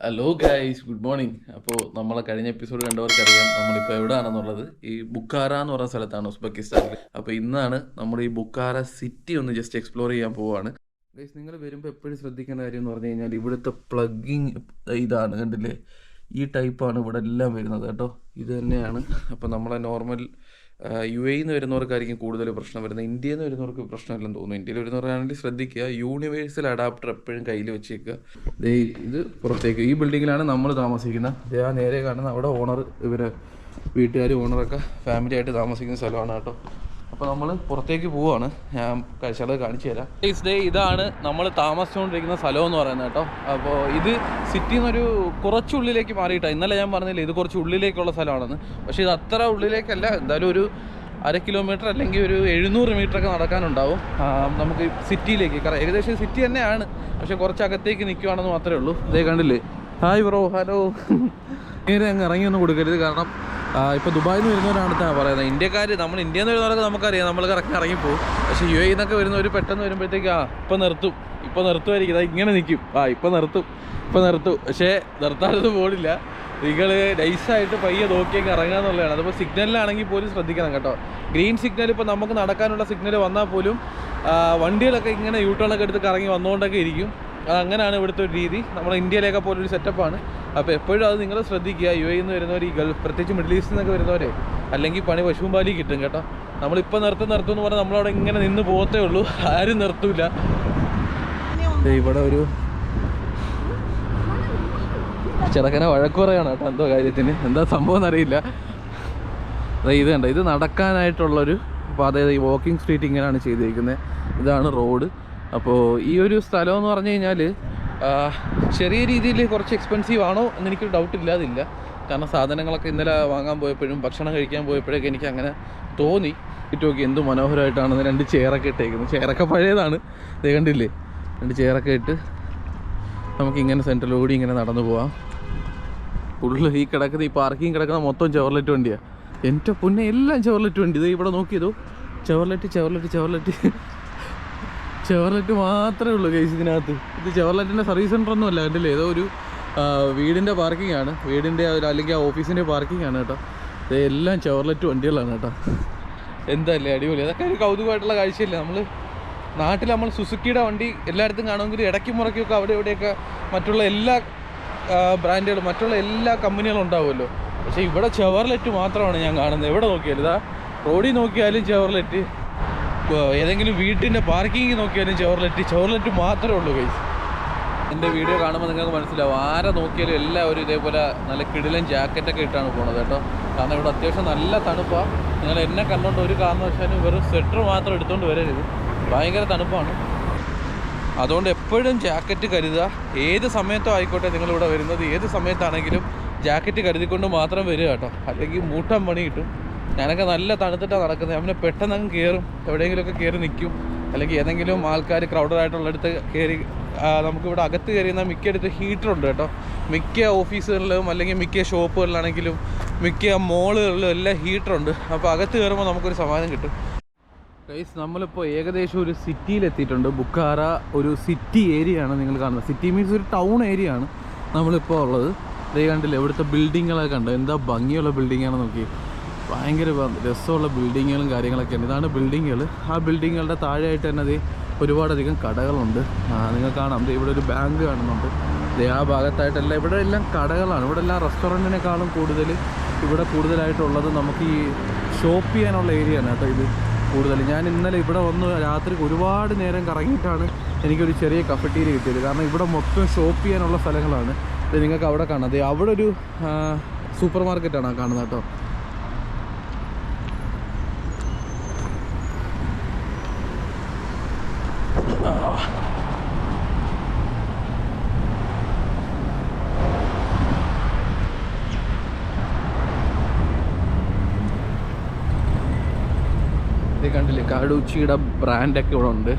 Hello guys, good morning. അപ്പോൾ നമ്മളെ കഴിഞ്ഞ എപ്പിസോഡ് കണ്ടവർക്കറിയാം നമ്മളിപ്പോൾ എവിടെയാണെന്നുള്ളത്. ഈ ബുക്കാറ എന്ന് പറയുന്ന സ്ഥലത്താണ്, ഉസ്ബെക്കിസ്ഥാനിൽ. അപ്പോൾ ഇന്നാണ് നമ്മൾ ഈ ബുക്കാറ സിറ്റി ഒന്ന് ജസ്റ്റ് എക്സ്പ്ലോർ ചെയ്യാൻ പോവുകയാണ്. ഗൈസ്, നിങ്ങൾ വരുമ്പോൾ എപ്പോഴും ശ്രദ്ധിക്കേണ്ട കാര്യം എന്ന് പറഞ്ഞു കഴിഞ്ഞാൽ ഇവിടുത്തെ പ്ലഗിങ് ഇതാണ്, കണ്ടില്ലേ? ഈ ടൈപ്പാണ് ഇവിടെ എല്ലാം വരുന്നത് കേട്ടോ. ഇത് തന്നെയാണ്. അപ്പോൾ നമ്മളെ നോർമൽ UAE നിന്ന് വരുന്നവർക്കായിരിക്കും കൂടുതൽ പ്രശ്നം വരുന്നത്. ഇന്ത്യയിൽ നിന്ന് വരുന്നവർക്ക് പ്രശ്നമില്ലെന്ന് തോന്നുന്നു. ഇന്ത്യയിൽ വരുന്നവരാണെങ്കിൽ ശ്രദ്ധിക്കുക, യൂണിവേഴ്സൽ അഡാപ്റ്റർ എപ്പോഴും കയ്യിൽ വെച്ചേക്കുക. ഇത് പുറത്തേക്ക് ഈ ബിൽഡിങ്ങിലാണ് നമ്മൾ താമസിക്കുന്നത്. ആ നേരെ കാണുന്ന അവിടെ ഓണർ, ഇവരെ വീട്ടുകാർ, ഓണറൊക്കെ ഫാമിലി ആയിട്ട് താമസിക്കുന്ന സ്ഥലമാണ് കേട്ടോ. അപ്പോൾ നമ്മൾ പുറത്തേക്ക് പോവുകയാണ്. ഞാൻ ചിലത് കാണിച്ചു തരാം. ഇതാണ് നമ്മൾ താമസിച്ചുകൊണ്ടിരിക്കുന്ന സ്ഥലം എന്ന് പറയുന്നത് കേട്ടോ. അപ്പോൾ ഇത് സിറ്റിയിൽ നിന്നൊരു കുറച്ചുള്ളിലേക്ക് മാറിയിട്ടാണ്. ഇന്നലെ ഞാൻ പറഞ്ഞില്ലേ ഇത് കുറച്ച് ഉള്ളിലേക്കുള്ള സ്ഥലമാണെന്ന്. പക്ഷേ ഇത് അത്ര ഉള്ളിലേക്കല്ല, എന്തായാലും ഒരു 1/2 കിലോമീറ്റർ അല്ലെങ്കിൽ ഒരു 700 മീറ്ററൊക്കെ നടക്കാനുണ്ടാവും നമുക്ക് സിറ്റിയിലേക്ക്. കാരണം ഏകദേശം സിറ്റി തന്നെയാണ്, പക്ഷേ കുറച്ച് അകത്തേക്ക് നിൽക്കുകയാണെന്ന് മാത്രമേ ഉള്ളൂ. ഇതേ കണ്ടില്ലേ? Hi bro, hello. ഇങ്ങനെ അങ്ങ് ഇറങ്ങിയൊന്നും കൊടുക്കരുത്, കാരണം ഇപ്പോൾ ദുബായിൽ നിന്ന് വരുന്നവരാണെന്നാണ് പറയുന്നത്. ഇന്ത്യക്കാർ, നമ്മൾ ഇന്ത്യയിൽ നിന്ന് വരുന്നവരൊക്കെ നമുക്കറിയാം, നമ്മൾ കറക്റ്റ് ഇറങ്ങിപ്പോവും. പക്ഷേ UAE എന്നൊക്കെ വരുന്നവർ പെട്ടെന്ന് വരുമ്പോഴത്തേക്ക് ഇപ്പോൾ നിർത്തുമായിരിക്കും. ഇങ്ങനെ നിൽക്കും, ഇപ്പോൾ നിർത്തും. പക്ഷേ നിർത്താനൊന്നും പോടില്ല. നിങ്ങൾ നൈസായിട്ട് പയ്യെ നോക്കിയൊക്കെ ഇറങ്ങുക എന്നുള്ളതാണ്. അതിപ്പോൾ സിഗ്നലിലാണെങ്കിൽ പോലും ശ്രദ്ധിക്കണം കേട്ടോ. ഗ്രീൻ സിഗ്നൽ ഇപ്പോൾ നമുക്ക് നടക്കാനുള്ള സിഗ്നൽ വന്നാൽ പോലും വണ്ടികളൊക്കെ ഇങ്ങനെ യൂട്ടേണൊക്കെ എടുത്ത് കറങ്ങി വന്നുകൊണ്ടൊക്കെ ഇരിക്കും. അതങ്ങനെയാണ് ഇവിടുത്തെ ഒരു രീതി. നമ്മുടെ ഇന്ത്യയിലേക്ക് പോലെ ഒരു സെറ്റപ്പാണ്. അപ്പോൾ എപ്പോഴും അത് നിങ്ങൾ ശ്രദ്ധിക്കുക. UAE നിന്ന് വരുന്നവർ, ഈ ഗൾഫ്, പ്രത്യേകിച്ച് മിഡിൽ ഈസ്റ്റിൽ നിന്നൊക്കെ വരുന്നവരെ അല്ലെങ്കിൽ പണി പശുവും പാലി കിട്ടും കേട്ടോ. നമ്മളിപ്പോൾ നിർത്തും എന്ന് പറഞ്ഞാൽ നമ്മളവിടെ ഇങ്ങനെ നിന്ന് പോകത്തേ ഉള്ളൂ, ആരും നിർത്തൂല. ഇവിടെ ഒരു ചെറുക്കനെ വഴക്ക് പറയാണ് കേട്ടോ, എന്തോ കാര്യത്തിന്. എന്താ സംഭവം എന്നറിയില്ല. ഇത് കണ്ടോ, ഇത് നടക്കാനായിട്ടുള്ളൊരു പാത. ഈ വാക്കിംഗ് സ്ട്രീറ്റ് ഇങ്ങനെയാണ് ചെയ്തിരിക്കുന്നത്. ഇതാണ് റോഡ്. അപ്പോൾ ഈ ഒരു സ്ഥലം എന്ന് പറഞ്ഞു കഴിഞ്ഞാൽ ചെറിയ രീതിയിൽ കുറച്ച് എക്സ്പെൻസീവ് ആണോ എന്നെനിക്കൊരു ഡൗട്ട് ഇല്ലാതില്ല. കാരണം സാധനങ്ങളൊക്കെ ഇന്നലെ വാങ്ങാൻ പോയപ്പോഴും ഭക്ഷണം കഴിക്കാൻ പോയപ്പോഴൊക്കെ എനിക്ക് അങ്ങനെ തോന്നി. നോക്കി എന്ത് മനോഹരമായിട്ടാണ് 2 ചെയറൊക്കെ ഇട്ടേക്കുന്നത്. ചെയറൊക്കെ പഴയതാണ്, ഇത് കണ്ടില്ലേ? 2 ചെയറൊക്കെ ഇട്ട് നമുക്കിങ്ങനെ സെൻട്രലോടി ഇങ്ങനെ നടന്നു പോവാം. ഫുള്ള് ഈ പാർക്കിംഗ് കിടക്കുന്ന മൊത്തം ചെവർലെറ്റ് വണ്ടിയാണ്. എൻ്റെ പൊന്നെ, എല്ലാം ചെവർലെറ്റ് വണ്ടി. ഇത് ഇവിടെ നോക്കിയതോ, ചെവർലെറ്റ് മാത്രമേ ഉള്ളൂ കേസ് ഇതിനകത്ത്. ഇത് ചെവർലെറ്റിൻ്റെ സർവീസ് സെൻ്റർ ഒന്നും അല്ല, കണ്ടില്ലേ? ഏതോ ഒരു വീടിൻ്റെ പാർക്കിംഗ് ആണ്, വീടിൻ്റെ അല്ലെങ്കിൽ ആ ഓഫീസിൻ്റെ പാർക്കിംഗ് ആണ് കേട്ടോ. ഇതെല്ലാം ചെവർലെറ്റ് വണ്ടികളാണ് കേട്ടോ. എന്തല്ലേ അടിപൊളി. അതൊക്കെ ഒരു കൗതുകമായിട്ടുള്ള കാഴ്ചയല്ലേ. നാട്ടിൽ നമ്മൾ സുസുക്കിയുടെ വണ്ടി എല്ലായിടത്തും കാണുമെങ്കിൽ ഇടയ്ക്ക് മുറയ്ക്കൊക്കെ അവിടെ ഇവിടെയൊക്കെ മറ്റുള്ള എല്ലാ ബ്രാൻഡുകളും മറ്റുള്ള എല്ലാ കമ്പനികളും ഉണ്ടാവുമല്ലോ. പക്ഷേ ഇവിടെ ചെവർലെറ്റ് മാത്രമാണ് ഞാൻ കാണുന്നത്. എവിടെ നോക്കിയാലും, ഇതാ റോഡിൽ നോക്കിയാലും ചെവർലെറ്റ്, ഏതെങ്കിലും വീട്ടിൻ്റെ പാർക്കിംഗ് നോക്കിയാലും ചെവർലെറ്റ് മാത്രമേ ഉള്ളൂ ഗൈസ്. എൻ്റെ വീഡിയോ കാണുമ്പോൾ നിങ്ങൾക്ക് മനസ്സിലാവും, ആരെ നോക്കിയാലും എല്ലാവരും ഇതേപോലെ നല്ല കിടിലൻ ജാക്കറ്റൊക്കെ ഇട്ടാണ് പോകുന്നത് കേട്ടോ. കാരണം ഇവിടെ അത്യാവശ്യം നല്ല തണുപ്പാണ്. നിങ്ങൾ എന്നെ കണ്ടുകൊണ്ട് ഒരു കാരണവശാലും വെറും സ്വെറ്റർ മാത്രം എടുത്തുകൊണ്ട് വരരുത്, ഭയങ്കര തണുപ്പാണ്. അതുകൊണ്ട് എപ്പോഴും ജാക്കറ്റ് കരുതുക. ഏത് സമയത്തോ ആയിക്കോട്ടെ നിങ്ങളിവിടെ വരുന്നത്, ഏത് സമയത്താണെങ്കിലും ജാക്കറ്റ് കരുതിക്കൊണ്ട് മാത്രം വരിക കേട്ടോ, അല്ലെങ്കിൽ മൂട്ടം പണി കിട്ടും. ഞാനൊക്കെ നല്ല തണുത്തിട്ടാണ് നടക്കുന്നത്. അവനെ പെട്ടെന്ന് അങ്ങ് കയറും, എവിടെയെങ്കിലുമൊക്കെ കയറി നിൽക്കും, അല്ലെങ്കിൽ ഏതെങ്കിലും ആൾക്കാർ ക്രൗഡഡായിട്ടുള്ളടുത്ത് കയറി. നമുക്കിവിടെ അകത്ത് കയറിയുന്ന മിക്കയിടത്ത് ഹീറ്ററുണ്ട് കേട്ടോ. മിക്ക ഓഫീസുകളിലും അല്ലെങ്കിൽ മിക്ക ഷോപ്പുകളിലാണെങ്കിലും മിക്ക മോളുകളിലും എല്ലാം ഹീറ്ററുണ്ട്. അപ്പോൾ അകത്ത് കയറുമ്പോൾ നമുക്കൊരു സമാധാനം കിട്ടും. ഗൈസ്, നമ്മളിപ്പോൾ ഏകദേശം ഒരു സിറ്റിയിലെത്തിയിട്ടുണ്ട്. ബുക്കാറ ഒരു സിറ്റി ഏരിയ ആണ് നിങ്ങൾ കാണുന്നത്. സിറ്റി മീൻസ് ഒരു ടൗൺ ഏരിയ ആണ് നമ്മളിപ്പോൾ ഉള്ളത്. ഇതേ കണ്ടില്ല, ഇവിടുത്തെ ബിൽഡിങ്ങുകളൊക്കെ കണ്ടോ, എന്താ ഭംഗിയുള്ള ബിൽഡിങ്ങാണ്. നോക്കി, ഭയങ്കര രസമുള്ള ബിൽഡിങ്ങുകളും കാര്യങ്ങളൊക്കെയാണ്. ഇതാണ് ബിൽഡിങ്ങുകൾ. ആ ബിൽഡിങ്ങുകളുടെ താഴെയായിട്ട് തന്നെ അത് ഒരുപാടധികം കടകളുണ്ട്. നിങ്ങൾ കാണാം, ഇവിടെ ഒരു ബാങ്ക് കാണുന്നുണ്ട്. ആ ഭാഗത്തായിട്ടെല്ലാം ഇവിടെ എല്ലാം കടകളാണ്. ഇവിടെ എല്ലാം റെസ്റ്റോറൻറ്റിനേക്കാളും ഇവിടെ കൂടുതലായിട്ടുള്ളത് നമുക്ക് ഈ ഷോപ്പ് ചെയ്യാനുള്ള ഏരിയ ആണ് കേട്ടോ. ഇത് കൂടുതൽ ഞാൻ ഇന്നലെ ഇവിടെ വന്ന് രാത്രി ഒരുപാട് നേരം കറങ്ങിയിട്ടാണ് എനിക്കൊരു ചെറിയ കഫറ്റീരിയ കിട്ടിയത്. കാരണം ഇവിടെ മൊത്തം ഷോപ്പ് ചെയ്യാനുള്ള സ്ഥലങ്ങളാണ്. ഇത് നിങ്ങൾക്ക് അവിടെ കാണാം. അവിടെ ഒരു സൂപ്പർ മാർക്കറ്റാണ് കാണുന്നത് കേട്ടോ. ഇത് കണ്ടില്ലേ, കാഡൂച്ചിയുടെ ബ്രാൻഡൊക്കെ ഇവിടെ ഉണ്ട്.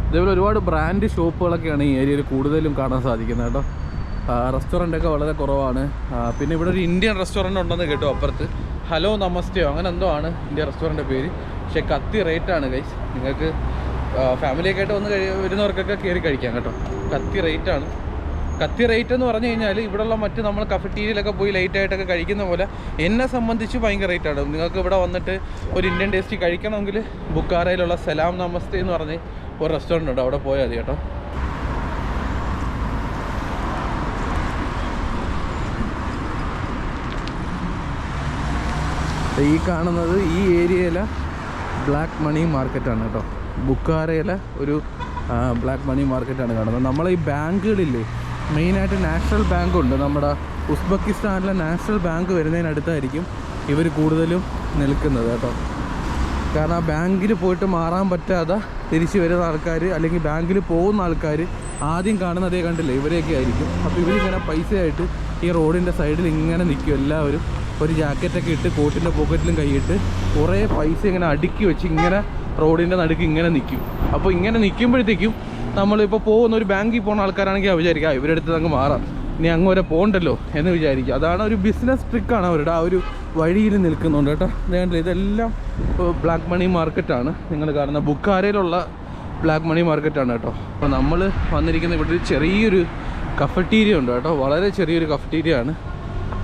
ഇതേപോലെ ഒരുപാട് ബ്രാൻഡ് ഷോപ്പുകളൊക്കെയാണ് ഈ ഏരിയയിൽ കൂടുതലും കാണാൻ സാധിക്കുന്നത് കേട്ടോ. റെസ്റ്റോറൻറ്റൊക്കെ വളരെ കുറവാണ്. പിന്നെ ഇവിടെ ഒരു ഇന്ത്യൻ റെസ്റ്റോറൻറ്റ് ഉണ്ടെന്ന് കേട്ടോ അപ്പുറത്ത്. ഹലോ നമസ്തയോ അങ്ങനെ എന്തോ ആണ് ഇന്ത്യൻ റെസ്റ്റോറൻറ്റിൻ്റെ പേര്. പക്ഷേ കത്തി റേറ്റാണ് ഗൈസ്. നിങ്ങൾക്ക് ഫാമിലിയൊക്കെ ആയിട്ട് വരുന്നവർക്കൊക്കെ കയറി കഴിക്കാം കേട്ടോ. കത്തി റേറ്റാണ്. കത്തി റേറ്റ് എന്ന് പറഞ്ഞു കഴിഞ്ഞാൽ ഇവിടെയുള്ള മറ്റ് നമ്മൾ കഫറ്റീരിയയിലൊക്കെ പോയി ലേറ്റായിട്ടൊക്കെ കഴിക്കുന്ന പോലെ എന്നെ സംബന്ധിച്ച് ഭയങ്കര റേറ്റാണ്. നിങ്ങൾക്ക് ഇവിടെ വന്നിട്ട് ഒരു ഇന്ത്യൻ ടേസ്റ്റ് കഴിക്കണമെങ്കിൽ ബുക്കാറയിലുള്ള സലാം നമസ്തേ എന്ന് പറഞ്ഞ് ഒരു റെസ്റ്റോറൻറ്റ് ഉണ്ട്, അവിടെ പോയാൽ മതി കേട്ടോ. ഈ കാണുന്നത് ഈ ഏരിയയിലെ ബ്ലാക്ക് മണി മാർക്കറ്റാണ് കേട്ടോ. ബുക്കാറയിലെ ഒരു ബ്ലാക്ക് മണി മാർക്കറ്റാണ് കാണുന്നത്. നമ്മളെ ഈ ബാങ്കുകളില്ലേ, മെയിനായിട്ട് നാഷണൽ ബാങ്ക് ഉണ്ട്, നമ്മുടെ ഉസ്ബെക്കിസ്ഥാനിലെ നാഷണൽ ബാങ്ക് വരുന്നതിനടുത്തായിരിക്കും ഇവർ കൂടുതലും നിൽക്കുന്നത് കേട്ടോ. കാരണം ആ ബാങ്കിൽ പോയിട്ട് മാറാൻ പറ്റാതെ തിരിച്ച് വരുന്ന ആൾക്കാർ, അല്ലെങ്കിൽ ബാങ്കിൽ പോകുന്ന ആൾക്കാർ ആദ്യം കാണുന്നതേ കണ്ടില്ലേ ഇവരെയൊക്കെ ആയിരിക്കും. അപ്പോൾ ഇവരിങ്ങനെ പൈസയായിട്ട് ഈ റോഡിൻ്റെ സൈഡിൽ ഇങ്ങനെ നിൽക്കും. എല്ലാവരും ഒരു ജാക്കറ്റൊക്കെ ഇട്ട് കോട്ടിൻ്റെ പോക്കറ്റിലും കൈയിട്ട് കുറേ പൈസ ഇങ്ങനെ അടുക്കി വെച്ച് ഇങ്ങനെ റോഡിൻ്റെ നടുക്ക് ഇങ്ങനെ നിൽക്കും. അപ്പോൾ ഇങ്ങനെ നിൽക്കുമ്പോഴത്തേക്കും നമ്മളിപ്പോൾ പോകുന്ന ഒരു ബാങ്കിൽ പോകുന്ന ആൾക്കാരാണെങ്കിൽ വിചാരിക്കുക ഇവരുടെ അടുത്ത് അങ്ങ് മാറാം, ഇനി അങ്ങ് വരെ പോകണ്ടല്ലോ എന്ന് വിചാരിക്കും. അതാണ് ഒരു ബിസിനസ് ട്രിക്കാണ് അവരുടെ. ആ ഒരു വഴിയിൽ നിൽക്കുന്നുണ്ട് കേട്ടോ. കണ്ടില്ല, ഇതെല്ലാം ബ്ലാക്ക് മണി മാർക്കറ്റാണ് നിങ്ങൾ കാണുന്ന ബുക്കാരയിലുള്ള ബ്ലാക്ക് മണി മാർക്കറ്റാണ് കേട്ടോ. അപ്പോൾ നമ്മൾ വന്നിരിക്കുന്ന ഇവിടെ ഒരു ചെറിയൊരു കഫറ്റീരിയ ഉണ്ട് കേട്ടോ, വളരെ ചെറിയൊരു കഫറ്റീരിയ ആണ്.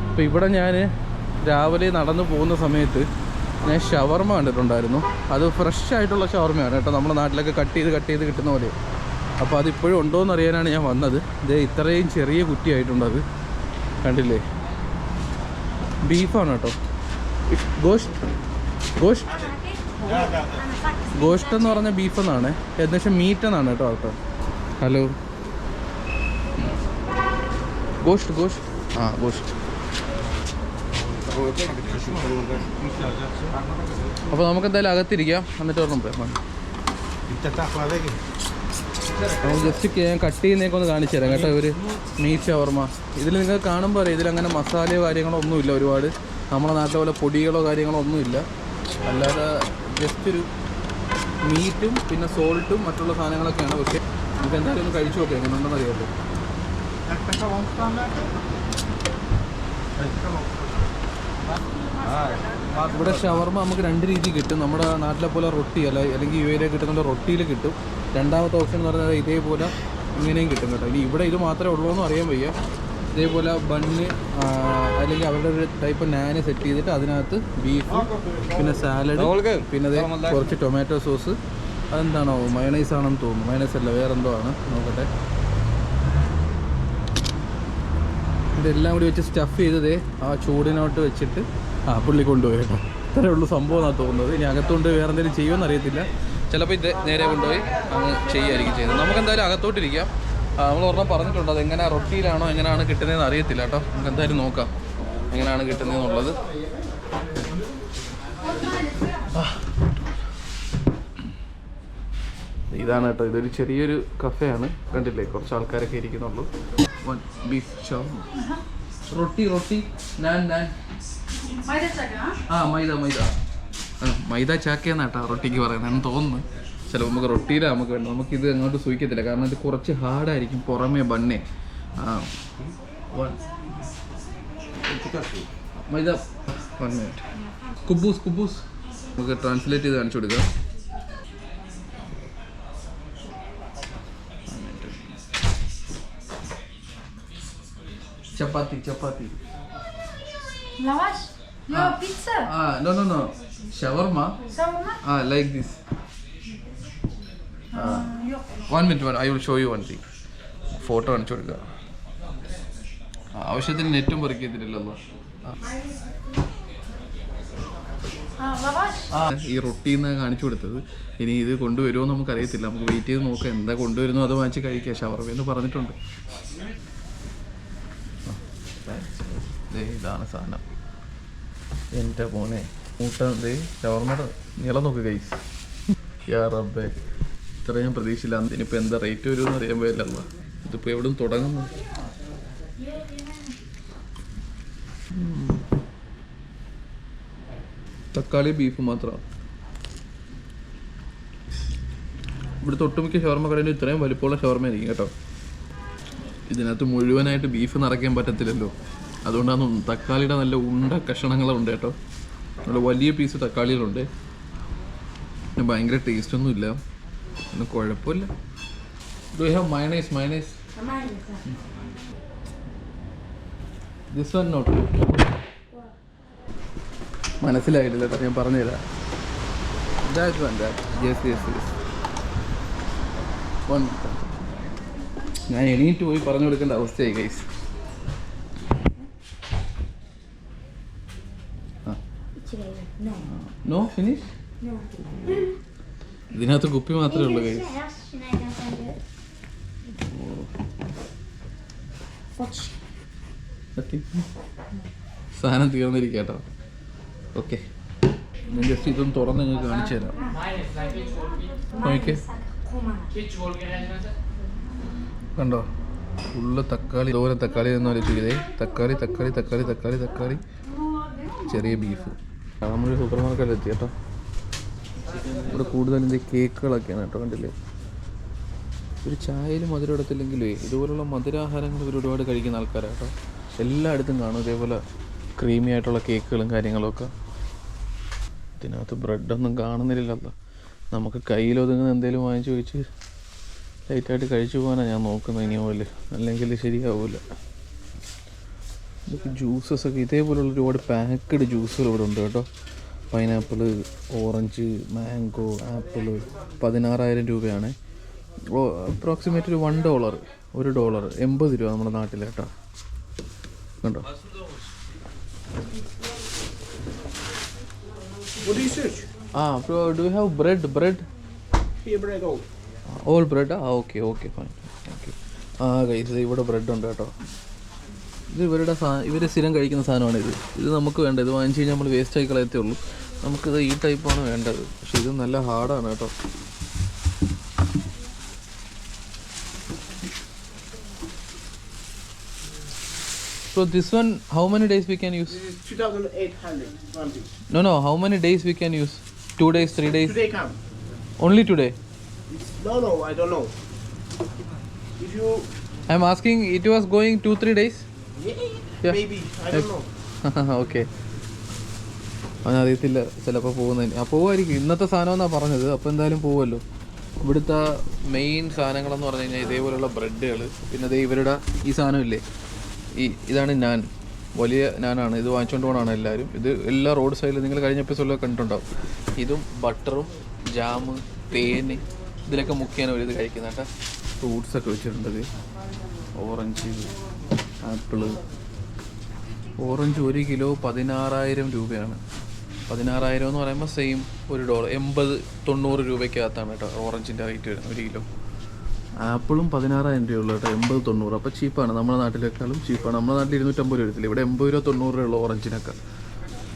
അപ്പോൾ ഇവിടെ ഞാൻ രാവിലെ നടന്നു പോകുന്ന സമയത്ത് ഞാൻ ഷവർമ കണ്ടിട്ടുണ്ടായിരുന്നു. അത് ഫ്രഷ് ആയിട്ടുള്ള ഷവർമയാണ് കേട്ടോ, നമ്മുടെ നാട്ടിലൊക്കെ കട്ട് ചെയ്ത് കിട്ടുന്ന പോലെ. അപ്പോൾ അതിപ്പോഴും ഉണ്ടോ എന്ന് അറിയാനാണ് ഞാൻ വന്നത്. ഇത് ഇത്രയും ചെറിയ കുറ്റിയായിട്ടുണ്ട്, അത് കണ്ടില്ലേ. ബീഫാണ് കേട്ടോ, ഗോഷ്ട് എന്ന് പറഞ്ഞ ബീഫ് എന്നാണ്, ഏകദേശം മീറ്റ് എന്നാണ് കേട്ടോ കേട്ടോ. ഹലോ, ഗോഷ്ട് ആ ഗോഷ്ട്. അപ്പോൾ നമുക്ക് എന്തായാലും അകത്തിരിക്കാം, എന്നിട്ട് ഒരെണ്ണം പോയാൽ നമുക്ക് ജസ്റ്റ് ഞാൻ കട്ട് ചെയ്യുന്നതൊക്കെ ഒന്ന് കാണിച്ചു തരാം കേട്ടോ. ഒരു മീറ്റ് ഷവർമ ഇതിൽ നിങ്ങൾ കാണുമ്പോൾ അറിയാം, ഇതിലങ്ങനെ മസാലയോ കാര്യങ്ങളോ ഒന്നുമില്ല, ഒരുപാട് നമ്മുടെ നാട്ടിലെ പോലെ പൊടികളോ കാര്യങ്ങളോ ഒന്നുമില്ല. അല്ലാതെ ജസ്റ്റ് ഒരു മീറ്റും പിന്നെ സോൾട്ടും മറ്റുള്ള സാധനങ്ങളൊക്കെയാണ്. പക്ഷേ നമുക്ക് എന്തായാലും ഒന്ന് കഴിച്ചു നോക്കാം എങ്ങനെ ഉണ്ടെന്ന് അറിയാമല്ലോ. ഇവിടെ ഷവർമ നമുക്ക് രണ്ട് രീതി കിട്ടും. നമ്മുടെ നാട്ടിലെ പോലെ റൊട്ടി അല്ലെങ്കിൽ യു എയിലേക്ക് കിട്ടുന്ന റൊട്ടിയിൽ കിട്ടും. രണ്ടാമത്തെ ഓപ്ഷൻ എന്ന് പറഞ്ഞാൽ ഇതേപോലെ ഇങ്ങനെയും കിട്ടും കേട്ടോ. ഇനി ഇവിടെ ഇത് മാത്രമേ ഉള്ളൂ എന്ന് അറിയാൻ വയ്യ. ഇതേപോലെ ബണ്ണ് അല്ലെങ്കിൽ അവരുടെ ഒരു ടൈപ്പ് നാന് സെറ്റ് ചെയ്തിട്ട് അതിനകത്ത് ബീഫ്, പിന്നെ സാലഡ്, പിന്നെ കുറച്ച് ടൊമാറ്റോ സോസ്, അതെന്താണോ മയണൈസ് ആണെന്ന് തോന്നുന്നു. മയണൈസ് അല്ല, വേറെന്തോ ആണ്, നോക്കട്ടെ. ഇതെല്ലാം കൂടി വെച്ച് സ്റ്റഫ് ചെയ്തത് ആ ചൂടിനോട്ട് വെച്ചിട്ട് പുള്ളി കൊണ്ടുപോയി കേട്ടോ. ഇത്രയേ ഉള്ളൂ സംഭവം എന്നാണ് തോന്നുന്നത്. ഇനി അകത്തോണ്ട് വേറെ എന്തെങ്കിലും ചെയ്യുമെന്ന് അറിയത്തില്ല. ചിലപ്പോൾ ഇത് നേരെ കൊണ്ടുപോയി അങ്ങ് ചെയ്യുമായിരിക്കും ചെയ്യുന്നത്. നമുക്ക് എന്തായാലും അകത്തോട്ടിരിക്കാം. നമ്മൾ ഒരെണ്ണം പറഞ്ഞിട്ടുണ്ട്, അതെങ്ങനെ റൊട്ടിയിലാണോ എങ്ങനെയാണ് കിട്ടുന്നതെന്ന് അറിയത്തില്ല കേട്ടോ. നമുക്ക് എന്തായാലും നോക്കാം എങ്ങനെയാണ് കിട്ടുന്നതെന്നുള്ളത്. ഇതാണ് കേട്ടോ, ഇതൊരു ചെറിയൊരു കഫേയാണ്, കണ്ടില്ലേ കുറച്ച് ആൾക്കാരൊക്കെ ഇരിക്കുന്നുള്ളൂ. ബീഫ് ഷവർമ, റൊട്ടി നാൻ മൈദ ചാക്കയെന്നാ കേട്ടോ റൊട്ടിക്ക് പറയുന്നതെന്ന് തോന്നുന്നു. ചിലപ്പോൾ നമുക്ക് റൊട്ടിയിലാണ് നമുക്ക് വേണ്ട, നമുക്കിത് അങ്ങോട്ട് സൂഹിക്കത്തില്ല, കാരണം ഇത് കുറച്ച് ഹാർഡായിരിക്കും പുറമേ ബണ്ണേ. മൈദ 1 minute. കുബൂസ് നമുക്ക് ട്രാൻസ്ലേറ്റ് ചെയ്ത് കാണിച്ചു കൊടുക്കാം. ചപ്പാത്തി Lavash? Pizza? No. Shawarma? Like this. 1 minute, I will show you one thing. Photo കാണിച്ചു കൊടുക്കുക. ആവശ്യത്തിന് നെറ്റും പൊറിക്കത്തില്ലല്ലോ. ഈ റൊട്ടിന്ന് കാണിച്ചു കൊടുത്തത്. ഇനി ഇത് കൊണ്ടുവരുമോ നമുക്കറിയത്തില്ല, നമുക്ക് വെയിറ്റ് ചെയ്ത് നോക്കാം. എന്താ കൊണ്ടുവരുന്നോ അത് വാങ്ങിച്ച് കഴിക്കാം. ഷവർമ എന്ന് പറഞ്ഞിട്ടുണ്ട്. ഇതാണ് സാധനം. എൻ്റെ മോനെ മൂട്ട ഷവർമയുടെ നീളം നോക്ക് ഗൈസ്. യാ റബ്ബേ, ഇത്ര ഞാൻ പ്രതീക്ഷയില്ല. ഇതിനിപ്പോൾ എന്താ റേറ്റ് വരുമെന്ന് അറിയാൻ പോയല്ലോ. ഇതിപ്പോൾ എവിടെ നിന്ന് തുടങ്ങുന്നു? തക്കാളി ബീഫ് മാത്രമാണ്. ഇവിടുത്തെ ഒട്ടുമിക്ക ഷവർമ കടയിൽ ഇത്രയും വലിപ്പമുള്ള ഷവർമ ആയിരിക്കും കേട്ടോ. ഇതിനകത്ത് മുഴുവനായിട്ട് ബീഫ് നിറയ്ക്കാൻ പറ്റത്തില്ലല്ലോ, അതുകൊണ്ടാണ് തക്കാളിയുടെ നല്ല ഉണ്ട കഷണങ്ങളുണ്ട് കേട്ടോ. നല്ല വലിയ പീസ് തക്കാളികളുണ്ട്. പിന്നെ ഭയങ്കര ടേസ്റ്റൊന്നുമില്ല, പിന്നെ കുഴപ്പമില്ല. Do have mayonnaise? This one not മനസ്സിലായിട്ടില്ല കേട്ടോ, ഞാൻ പറഞ്ഞുതരാം. That one yes yes yes one. ഞാൻ എണീറ്റ് പോയി പറഞ്ഞു കൊടുക്കേണ്ട അവസ്ഥയായി ഗൈസ്. No finish. ഇതിനകത്ത് കുപ്പി മാത്രമേ ഉള്ളൂ ഗൈസ്. സാധനം തീർന്നിരിക്കട്ടോ. ഓക്കെ, ഞാൻ ജസ്റ്റ് ഇതൊന്ന് തുറന്ന് നിങ്ങൾക്ക് കാണിച്ചു തരാം. ഓക്കെ, കണ്ടോ ഫുള്ള് തക്കാളി, ഇതുപോലെ തക്കാളി എന്നൊരു ചെയ്തേ. തക്കാളി തക്കാളി തക്കാളി തക്കാളി തക്കാളി, ചെറിയ ബീഫ്. നമ്മളൊരു സൂപ്പർ മാർക്കറ്റിൽ എത്തി കേട്ടോ. ഇവിടെ കൂടുതലും ഇത് കേക്കുകളൊക്കെയാണ് കേട്ടോ, കണ്ടില്ലേ. ഒരു ചായയിൽ മധുരം എടുത്തില്ലെങ്കിലേ ഇതുപോലുള്ള മധുരാഹാരങ്ങൾ ഇവർ ഒരുപാട് കഴിക്കുന്ന ആൾക്കാരാണ് കേട്ടോ. എല്ലായിടത്തും കാണും ഇതേപോലെ ക്രീമി ആയിട്ടുള്ള കേക്കുകളും കാര്യങ്ങളൊക്കെ. ഇതിനകത്ത് ബ്രെഡൊന്നും കാണുന്നില്ലല്ലോ. നമുക്ക് കയ്യിലൊതുങ്ങുന്ന എന്തെങ്കിലും വാങ്ങിച്ച് വെച്ച് ലൈറ്റായിട്ട് കഴിച്ചു പോകാനാണ് ഞാൻ നോക്കുന്നത് ഇനി പോലെ, അല്ലെങ്കിൽ ശരിയാവില്ല. ഇതൊക്കെ ജ്യൂസസൊക്കെ ഇതേപോലുള്ള ഒരുപാട് പാക്കഡ് ജ്യൂസുകൾ ഇവിടെ ഉണ്ട് കേട്ടോ. Pineapple, orange, mango, apple. 16,000 രൂപയാണ്. അപ്രോക്സിമേറ്റ് ഒരു $1, $1, 80 രൂപ നമ്മുടെ നാട്ടിൽ കേട്ടോ. കണ്ടോ. What do you search? Bro, do you have bread? Here, bread all. All bread? Okay, fine. Okay. Guys, ഇവിടെ ബ്രെഡ് ഉണ്ട് കേട്ടോ. ഇത് ഇവർ സ്ഥിരം കഴിക്കുന്ന സാധനമാണ് ഇത്. ഇത് നമുക്ക് വേണ്ട. ഇത് വാങ്ങിച്ച് കഴിഞ്ഞാൽ നമ്മൾ വേസ്റ്റ് ആയി കളയത്തേ ഉള്ളൂ. നമുക്കിത് ഈ ടൈപ്പാണ് വേണ്ടത്. പക്ഷെ ഇത് നല്ല ഹാർഡാണ് കേട്ടോ. So this one, how many days we can use? This is 2,800. No, how many days we can use? 2 days, 3 days? Today come. Only today? No, I don't know. If you... I'm asking, it was going 2-3 days? Yeah. Maybe. I don't know. Okay, അവനറിയത്തില്ല. ചിലപ്പോൾ പോകുന്നതിന് പോവുമായിരിക്കും. ഇന്നത്തെ സാധനമെന്നാണ് പറഞ്ഞത്. അപ്പോൾ എന്തായാലും പോവുമല്ലോ. ഇവിടുത്തെ main സാധനങ്ങളെന്ന് പറഞ്ഞു കഴിഞ്ഞാൽ ഇതേപോലെയുള്ള ബ്രെഡുകൾ, പിന്നെ അതേ ഇവരുടെ ഈ സാധനമില്ലേ, ഇതാണ് നാൻ. വലിയ നാനാണ്. ഇത് വാങ്ങിച്ചുകൊണ്ട് പോകണമാണ് എല്ലാവരും. ഇത് എല്ലാ റോഡ് സൈഡിലും നിങ്ങൾ കഴിഞ്ഞ എപ്പിസോഡിലൊക്കെ കണ്ടിട്ടുണ്ടാവും. ഇതും ബട്ടറും ജാമ്, തേന്, ഇതിലൊക്കെ മുക്കിയാണ് അവർ ഇത് കഴിക്കുന്നത് കേട്ടോ. ഫ്രൂട്ട്സൊക്കെ വെച്ചിട്ടുണ്ടത്. Orange, apple. ഓറഞ്ച് 1 കിലോ 16,000 രൂപയാണ്. 16,000 എന്ന് പറയുമ്പോൾ സെയിം $1, 80-90 രൂപയ്ക്കകത്താണ് കേട്ടോ ഓറഞ്ചിൻ്റെ റേറ്റ് വരുന്നത് 1 കിലോ. ആപ്പിളും 16,000 രൂപയുള്ളൂ കേട്ടോ, 80-90. അപ്പോൾ ചീപ്പാണ്. നമ്മുടെ നാട്ടിലേക്കാളും ചീപ്പാണ്. നമ്മുടെ നാട്ടിൽ 250 രൂപ വരത്തില്ല, ഇവിടെ 80 രൂപ 90 രൂപയുള്ള ഓറഞ്ചിനൊക്കെ.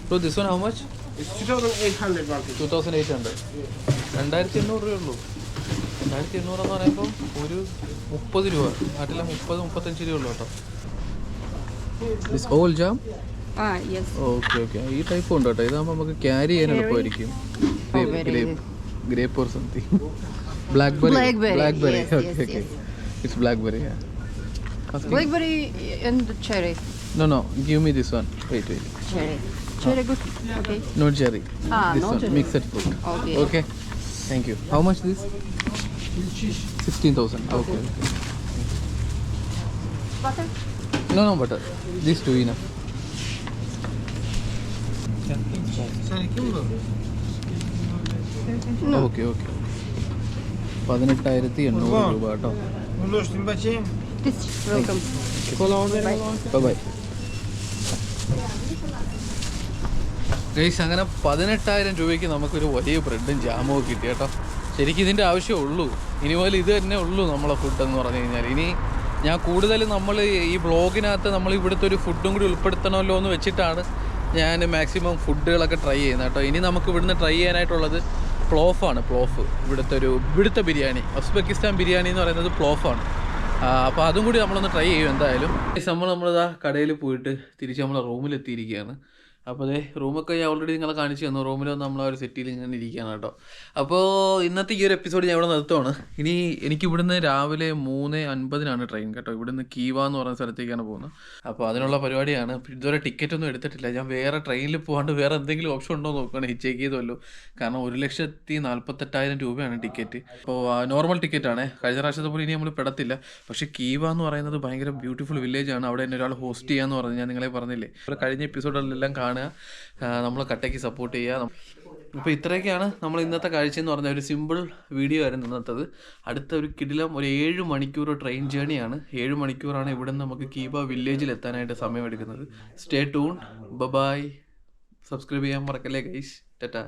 So this one how much? 2,800. 2,800. 2,800 രൂപയുള്ളൂ. 2,800 എന്ന് പറയുമ്പോൾ ഒരു 30 രൂപ. നാട്ടിലെ 30-35 രൂപ ഉള്ളൂ കേട്ടോ. This all jam? Yes. Okay. ഈ ടൈപ്പ് ഉണ്ട് കേട്ടോ. ഇതാകുമ്പോൾ നമുക്ക് ക്യാരി ചെയ്യാൻ എളുപ്പമായിരിക്കും. Grape or something. Blackberry. Yes. Okay. It's blackberry, yeah. Blackberry and cherry. No. Give me this one. Wait. Cherry good. Okay. No cherry. This no one. cherry. Mixed fruit. Okay. Thank you. How much this? 16,000. Okay. Butter? No butter. These two enough. No. Okay. 18,800 രൂപ കേട്ടോ. This welcome. By. Guys, അങ്ങനെ 18,000 രൂപയ്ക്ക് നമുക്കൊരു വലിയ ബ്രെഡും ജാമും ഒക്കെ കിട്ടി കേട്ടോ. ശരിക്കും ഇതിൻ്റെ ആവശ്യമേ ഉള്ളൂ. ഇനി മുതൽ ഇത് തന്നെ ഉള്ളൂ നമ്മളെ ഫുഡെന്ന് പറഞ്ഞു കഴിഞ്ഞാൽ. ഇനി ഞാൻ കൂടുതൽ നമ്മൾ ഈ ബ്ലോഗിനകത്ത് നമ്മൾ ഇവിടുത്തെ ഒരു ഫുഡും കൂടി ഉൾപ്പെടുത്തണമല്ലോ എന്ന് വെച്ചിട്ടാണ് ഞാൻ മാക്സിമം ഫുഡുകളൊക്കെ ട്രൈ ചെയ്യുന്നത് കേട്ടോ. ഇനി നമുക്ക് ഇവിടുന്ന് ട്രൈ ചെയ്യാനായിട്ടുള്ളത് പ്ലോഫാണ്. ഇവിടുത്തെ ബിരിയാണി, ഉസ്ബെക്കിസ്ഥാൻ ബിരിയാണി എന്ന് പറയുന്നത് പ്ലോഫാണ്. അപ്പോൾ അതും കൂടി നമ്മളൊന്ന് ട്രൈ ചെയ്യും എന്തായാലും. നമ്മളിതാ കടയിൽ പോയിട്ട് തിരിച്ച് നമ്മളെ റൂമിലെത്തിയിരിക്കുകയാണ്. അപ്പോൾ അതേ റൂമൊക്കെ ഞാൻ ഓൾറെഡി നിങ്ങളെ കാണിച്ചു തന്നു. റൂമിൽ നമ്മൾ ആ ഒരു സെറ്റിൽ ഇങ്ങനെ ഇരിക്കുകയാണ് കേട്ടോ. അപ്പോൾ ഇന്നത്തെ ഈ ഒരു എപ്പിസോഡ് ഞാൻ ഇവിടെ നിർത്തുവാണ്. ഇനി എനിക്ക് ഇവിടുന്ന് രാവിലെ 3:50 ട്രെയിൻ കേട്ടോ. ഇവിടുന്ന് കീവ എന്ന് പറയുന്ന സ്ഥലത്തേക്കാണ് പോകുന്നത്. അപ്പോൾ അതിനുള്ള പരിപാടിയാണ്. ഇതുവരെ ടിക്കറ്റ് ഒന്നും എടുത്തിട്ടില്ല. ഞാൻ വേറെ ട്രെയിനിൽ പോകാണ്ട് വേറെ എന്തെങ്കിലും ഓപ്ഷൻ ഉണ്ടോ എന്ന് നോക്കുകയാണ്. ചെക്ക് ചെയ്തല്ലോ. കാരണം 1,48,000 രൂപയാണ് ടിക്കറ്റ്. അപ്പോൾ നോർമൽ ടിക്കറ്റാണ്. കഴിഞ്ഞ പ്രാവശ്യത്തെ പോലെ ഇനി നമ്മൾ പെടത്തില്ല. പക്ഷേ കീവ എന്ന് പറയുന്നത് ഭയങ്കര ബ്യൂട്ടിഫുൾ വില്ലേജ് ആണ്. അവിടെ എന്നെ ഒരാൾ ഹോസ്റ്റ് ചെയ്യാന്ന് പറഞ്ഞു. ഞാൻ നിങ്ങളെ പറഞ്ഞില്ലേ, കഴിഞ്ഞ എപ്പിസോഡുകളിലെല്ലാം കാണുക, നമ്മൾ കട്ടയ്ക്ക് സപ്പോർട്ട് ചെയ്യുക. അപ്പോൾ ഇത്രയൊക്കെയാണ് നമ്മൾ ഇന്നത്തെ കാഴ്ച എന്ന് പറഞ്ഞ ഒരു സിമ്പിൾ വീഡിയോ ആയിരുന്നു ഇന്നത്തത്. അടുത്ത ഒരു കിടിലം ഒരു 7 മണിക്കൂർ ട്രെയിൻ ജേണിയാണ്. 7 മണിക്കൂറാണ് ഇവിടെ നിന്ന് നമുക്ക് കീവ വില്ലേജിൽ എത്താനായിട്ട് സമയമെടുക്കുന്നത്. Stay tune. ബൈ. സബ്സ്ക്രൈബ് ചെയ്യാൻ മറക്കല്ലേ ഗൈസ്. ടാറ്റാ.